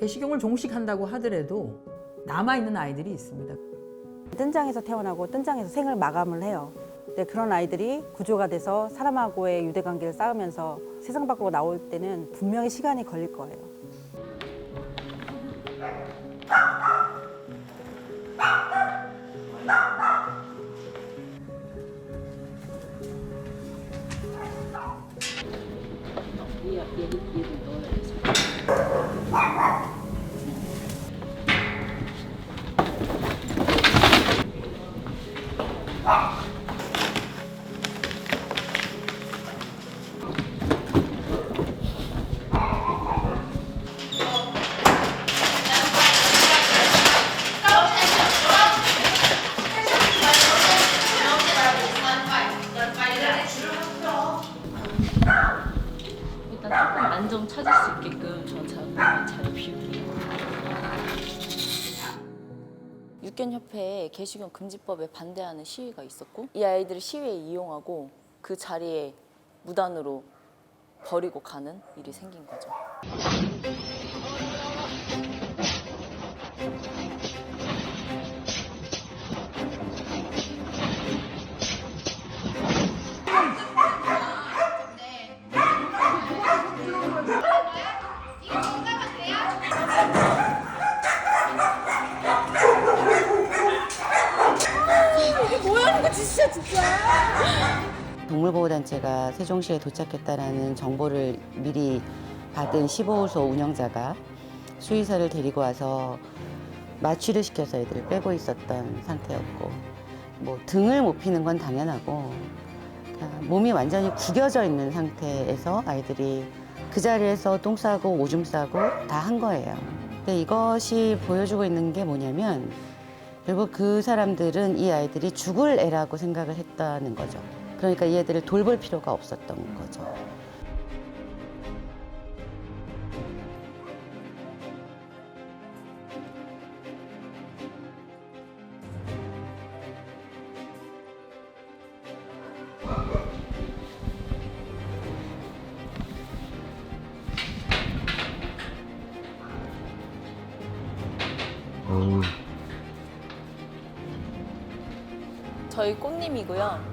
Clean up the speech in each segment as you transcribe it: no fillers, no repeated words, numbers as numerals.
개식용을 종식한다고 하더라도 남아있는 아이들이 있습니다. 뜬장에서 태어나고 뜬장에서 생을 마감을 해요. 근데 그런 아이들이 구조가 돼서 사람하고의 유대관계를 쌓으면서 세상 밖으로 나올 때는 분명히 시간이 걸릴 거예요. 일단 조금 안정 찾을 수 있게끔 전 잘 비울게요. 육견협회에 개식용 금지법에 반대하는 시위가 있었고 이 아이들을 시위에 이용하고 그 자리에 무단으로 버리고 가는 일이 생긴 거죠. 동물보호단체가 세종시에 도착했다라는 정보를 미리 받은 15호소 운영자가 수의사를 데리고 와서 마취를 시켜서 애들을 빼고 있었던 상태였고, 뭐 등을 못 피는 건 당연하고 몸이 완전히 구겨져 있는 상태에서 아이들이 그 자리에서 똥 싸고 오줌 싸고 다 한 거예요. 근데 이것이 보여주고 있는 게 뭐냐면 결국 그 사람들은 이 아이들이 죽을 애라고 생각을 했다는 거죠. 그러니까 이 애들을 돌볼 필요가 없었던 거죠. 저희 꽃님이고요.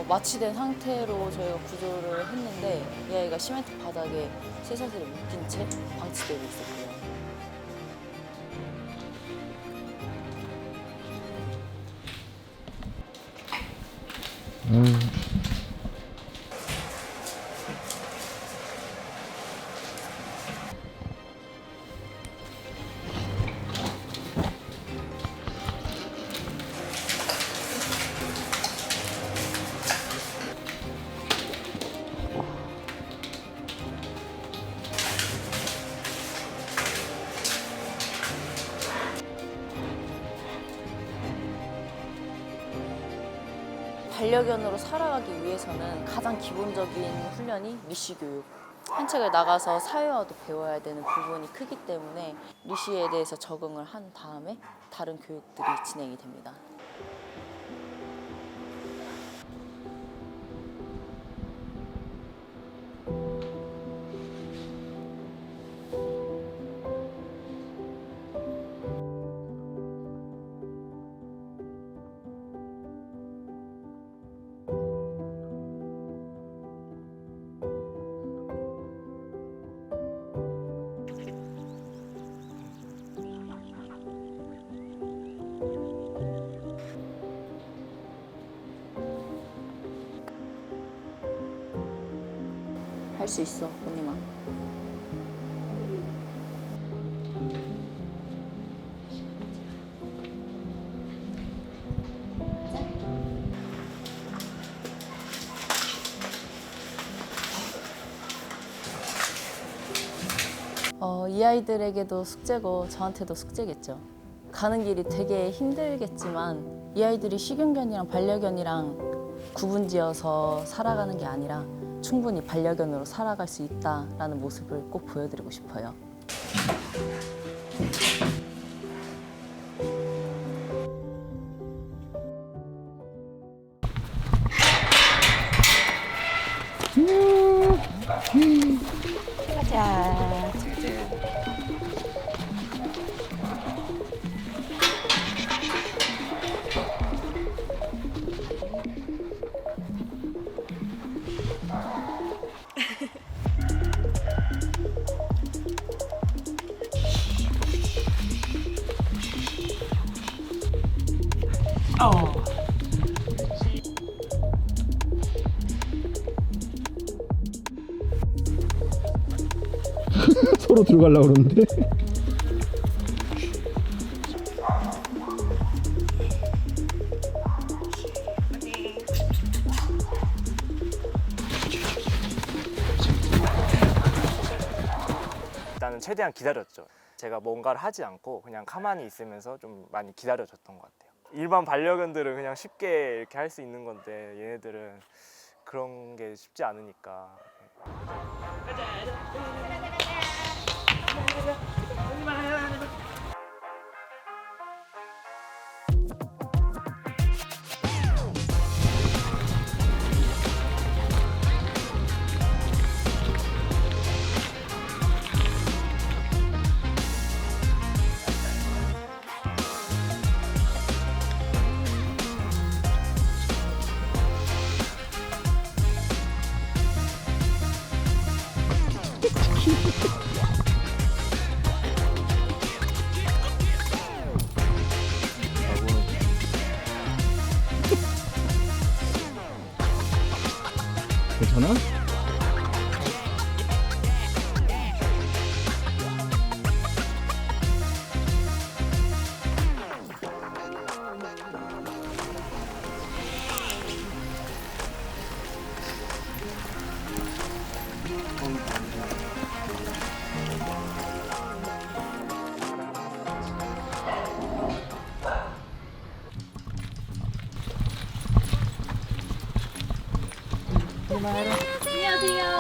마취된 상태로 저희가 구조를 했는데 이 아이가 시멘트 바닥에 쇠사슬에 묶인 채 방치되고 있었고요. 반려견으로 살아가기 위해서는 가장 기본적인 훈련이 리쉬 교육. 산책을 나가서 사회화도 배워야 되는 부분이 크기 때문에 리쉬에 대해서 적응을 한 다음에 다른 교육들이 진행이 됩니다. 할 수 있어, 언니마. 이 아이들에게도 숙제고 저한테도 숙제겠죠. 가는 길이 되게 힘들겠지만 이 아이들이 식용견이랑 반려견이랑 구분지어서 살아가는 게 아니라 충분히 반려견으로 살아갈 수 있다라는 모습을 꼭 보여드리고 싶어요. 가자. 서로 들어가려고 그러는데. 일단은 최대한 기다렸죠. 제가 뭔가를 하지 않고 그냥 가만히 있으면서 좀 많이 기다려줬던 것 같아요. 일반 반려견들은 그냥 쉽게 이렇게 할 수 있는 건데 얘네들은 그런 게 쉽지 않으니까. 괜찮아?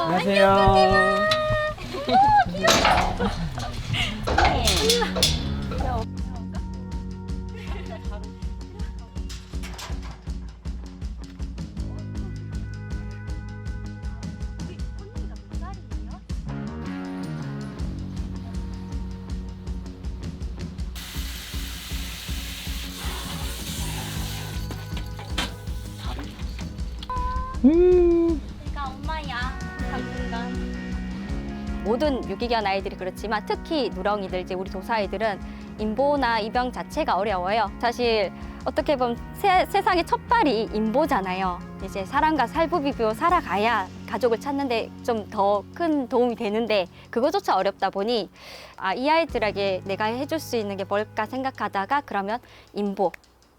안녕하세요. 그러니까 엄마야 당분간. 모든 유기견 아이들이 그렇지만 특히 누렁이들, 이제 우리 도사아이들은 인보나 입양 자체가 어려워요. 사실 어떻게 보면 세상의 첫 발이 인보잖아요. 이제 사람과 살부비고 살아가야 가족을 찾는데 좀 더 큰 도움이 되는데 그거조차 어렵다 보니 이 아이들에게 내가 해줄 수 있는 게 뭘까 생각하다가 그러면 인보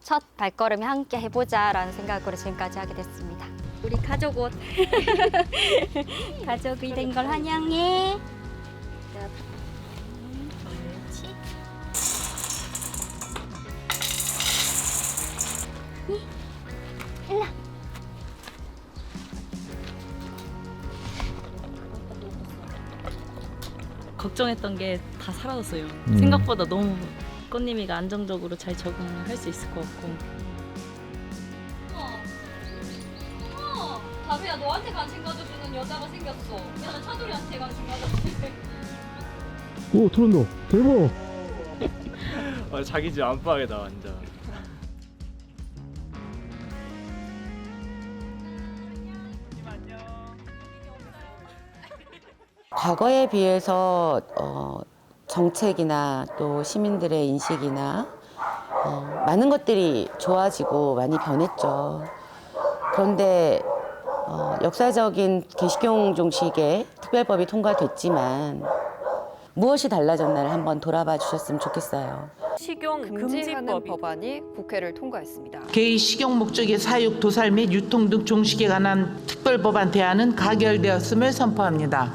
첫 발걸음에 함께 해보자라는 생각으로 지금까지 하게 됐습니다. 우리 가족 옷 가족이 된 걸 환영해. 그렇지. 일라. 걱정했던 게 다 사라졌어요. 생각보다 너무 꽃님이가 안정적으로 잘 적응할 수 있을 것 같고. 다비야, 너한테 관심 가져주는 여자가 생겼어. 야, 차돌이한테 관심 가져주는. 오, 들어온다. 대박. 자기 집 안방에다 완전. 과거에 비해서 정책이나 또 시민들의 인식이나 많은 것들이 좋아지고 많이 변했죠. 그런데 역사적인 개식용 종식의 특별법이 통과됐지만 무엇이 달라졌나를 한번 돌아봐 주셨으면 좋겠어요. 식용 금지하는 법안이 국회를 통과했습니다. 개의 식용 목적의 사육, 도살 및 유통 등 종식에 관한 특별법안 대안은 가결되었음을 선포합니다.